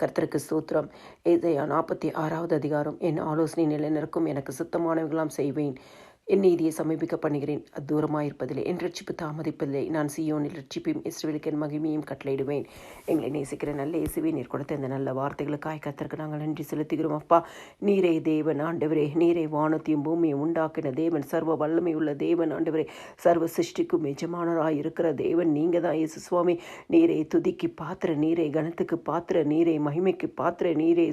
கர்த்தருக்கு ஸ்தோத்திரம். ஏசாயா 46வது அதிகாரம். என் ஆலோசனை நிலைநிற்கும், எனக்கு சுத்தமானவைகளாம் செய்வேன். என் நீதியை சமீபிக்க பண்ணுகிறேன், அது தூரமாயிருப்பதில்லை. என் ரட்சிப்பு தாமதிப்பதில்லை. நான் சீயோனில் ரட்சிப்பையும் இஸ்ரவேலுக்கு என் மகிமையும் கட்டளையிடுவேன். எங்களை நேசிக்கிற நல்ல இயேசுவே, நீர் கொடுத்த இந்த நல்ல வார்த்தைகளுக்காய் கர்த்தருக்கு நாங்கள் நன்றி செலுத்துகிறோம். அப்பா, நீரே தேவன் ஆண்டவரே, நீரே வானத்தையும் பூமியை உண்டாக்கின தேவன், சர்வ வல்லமை உள்ள தேவன் ஆண்டவரே, சர்வ சிருஷ்டிக்கும் எஜமானராய் இருக்கிற தேவன் நீங்கள் தான் இயேசு சுவாமி. நீரே துதிக்கு பாத்திர, நீரே கனத்துக்கு பாத்திர, நீரே மகிமைக்கு பாத்திர, நீரே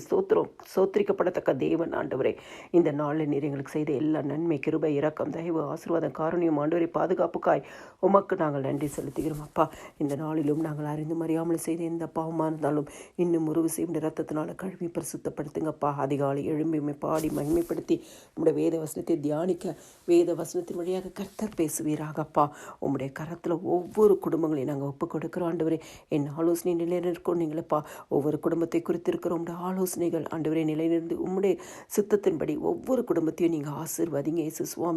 சோத்திரிக்கப்படத்தக்க தேவன் ஆண்டவரே. இந்த நாளில் நீர் எங்களுக்கு செய்த எல்லா நன்மை, கிருபை, இரக்கம், தயவு, ஆசீர்வாதம், காருண்யம் ஆண்டவரை பாதுகாப்புக்காய் உமக்கு நாங்கள் நன்றி செலுத்துகிறோம். அப்பா, இந்த நாளிலும் நாங்கள் அறிந்து அறியாமல் செய்த எந்த பாவமாக இருந்தாலும் இன்னும் ஒரு விஷயம் ரத்தத்தினால கழுவி பரிசுத்தப்படுத்துங்கப்பா. அதிகாலை எழும்பி பாடி மகிமைப்படுத்தி உங்களுடைய வேத வசனத்தை தியானிக்க வேத வசனத்தின் வழியாக கர்த்தர் பேசுவீராகப்பா. உங்களுடைய கரத்தில் ஒவ்வொரு குடும்பங்களையும் நாங்கள் ஒப்புக் கொடுக்கிறோம் ஆண்டவரே. என் ஆலோசனை நிலைநிற்கும் நீங்களப்பா. ஒவ்வொரு குடும்பத்தை குறித்து இருக்கிற உங்களுடைய ஆலோசனைகள் ஆண்டவரே நிலைநிறுந்து உங்களுடைய சித்தத்தின்படி ஒவ்வொரு குடும்பத்தையும் நீங்கள் ஆசீர்வதிங்க இயேசு சுவாமி.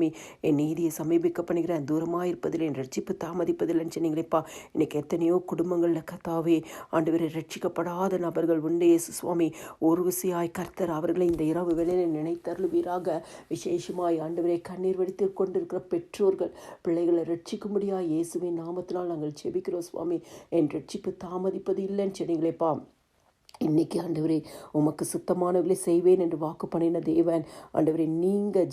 என் நீதியை சமீபிக்க பண்ணுகிறேன், தூரமாக இருப்பதில் என் ரட்சிப்பு தாமதிப்பதில்லைன்னு சொன்னீங்களேப்பா. இன்னைக்கு எத்தனையோ குடும்பங்களில் கர்த்தாவே ஆண்டவரை ரட்சிக்கப்படாத நபர்கள் உண்டு இயேசு சுவாமி. ஒரு விசையாய் கர்த்தர் அவர்களை இந்த இரவு வேளையில் நினைத்தருளுவீராக. விசேஷமாய் ஆண்டவரை கண்ணீர் வடித்து கொண்டிருக்கிற பெற்றோர்கள் பிள்ளைகளை ரட்சிக்கும்படியாக இயேசுவின் நாமத்தினால் நாங்கள் ஜெபிக்கிறோம் சுவாமி. என் ரட்சிப்பு தாமதிப்பது இல்லைன்னு சொன்னீங்களேப்பா. இன்னைக்கு ஆண்டவரே, உமக்கு சுத்தமானவர்களை செய்வேன் என்று வாக்கு பண்ணின தேவன் ஆண்டவரே, நீங்கள்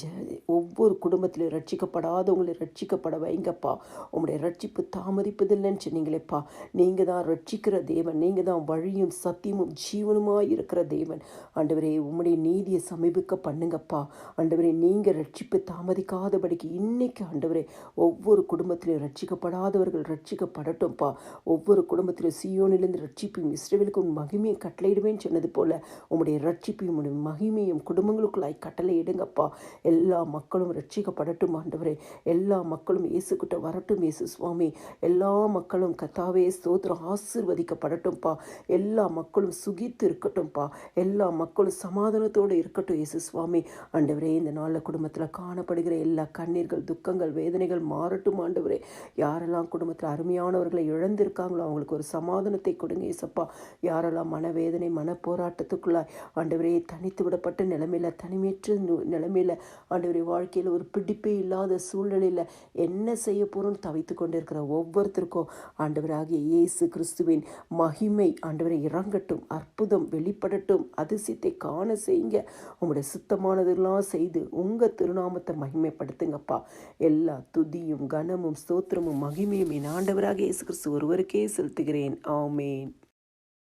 ஒவ்வொரு குடும்பத்திலும் ரட்சிக்கப்படாதவங்களை ரட்சிக்கப்பட வைங்கப்பா. உங்களுடைய ரட்சிப்பு தாமதிப்பதில்லைன்னு சொன்னீங்களேப்பா. நீங்கள் தான் ரட்சிக்கிற தேவன், நீங்கள் தான் வழியும் சத்தியமும் ஜீவனுமாய் இருக்கிற தேவன் ஆண்டவரே. உம்முடைய நீதியை சமீபிக்க பண்ணுங்கப்பா ஆண்டவரே. நீங்கள் ரட்சிப்பு தாமதிக்காதபடிக்கு இன்னைக்கு ஆண்டவரே ஒவ்வொரு குடும்பத்திலும் ரட்சிக்கப்படாதவர்கள் ரட்சிக்கப்படட்டும்ப்பா. ஒவ்வொரு குடும்பத்திலும் சீயோனிலிருந்து ரட்சிப்பையும் இஸ்ரவேலுக்கும் மகிமையும் கட்டளையிடுவேன்னு சொன்னது போல உங்களுடைய ரட்சிப்பையும் உடைய மகிமையும் குடும்பங்களுக்குள்ளாய் கட்டளையிடுங்கப்பா. எல்லா மக்களும் ரட்சிக்கப்படட்டும் ஆண்டவரே. எல்லா மக்களும் இயேசுக்கிட்ட வரட்டும் இயேசு சுவாமி. எல்லா மக்களும் கர்த்தாவே ஸ்தோத்திரம் ஆசீர்வதிக்கப்படட்டும்ப்பா. எல்லா மக்களும் சுகித்து இருக்கட்டும்ப்பா. எல்லா மக்களும் சமாதானத்தோடு இருக்கட்டும் இயேசு சுவாமி. ஆண்டவரே, இந்த நாளில் குடும்பத்தில் காணப்படுகிற எல்லா கண்ணீர்கள், துக்கங்கள், வேதனைகள் மாறட்டும் ஆண்டவரே. யாரெல்லாம் குடும்பத்தில் அருமையானவர்களை இழந்திருக்காங்களோ அவங்களுக்கு ஒரு சமாதானத்தை கொடுங்க இயேசப்பா. யாரெல்லாம் மனவேதனை, மன போராட்டத்துக்குள்ளாய் ஆண்டவரே தனித்து விடப்பட்ட நிலைமையில, தனிமையற்ற நிலைமையில ஆண்டவரே வாழ்க்கையில் ஒரு பிடிப்பே இல்லாத சூழ்நிலையில் என்ன செய்ய போகிறோன்னு தவித்து கொண்டிருக்கிற ஒவ்வொருத்தருக்கும் ஆண்டவராகிய இயேசு கிறிஸ்துவின் மகிமை ஆண்டவரை இறங்கட்டும், அற்புதம் வெளிப்படட்டும், அதிசயத்தை காண செய்யுங்க. உங்களுடைய சுத்தமானதெல்லாம் செய்து உங்கள் திருநாமத்தை மகிமைப்படுத்துங்கப்பா. எல்லா துதியும் கனமும் ஸ்தோத்திரமும் மகிமையும் என் ஆண்டவராகிய இயேசு கிறிஸ்து ஒருவருக்கே செலுத்துகிறேன். ஆமேன்.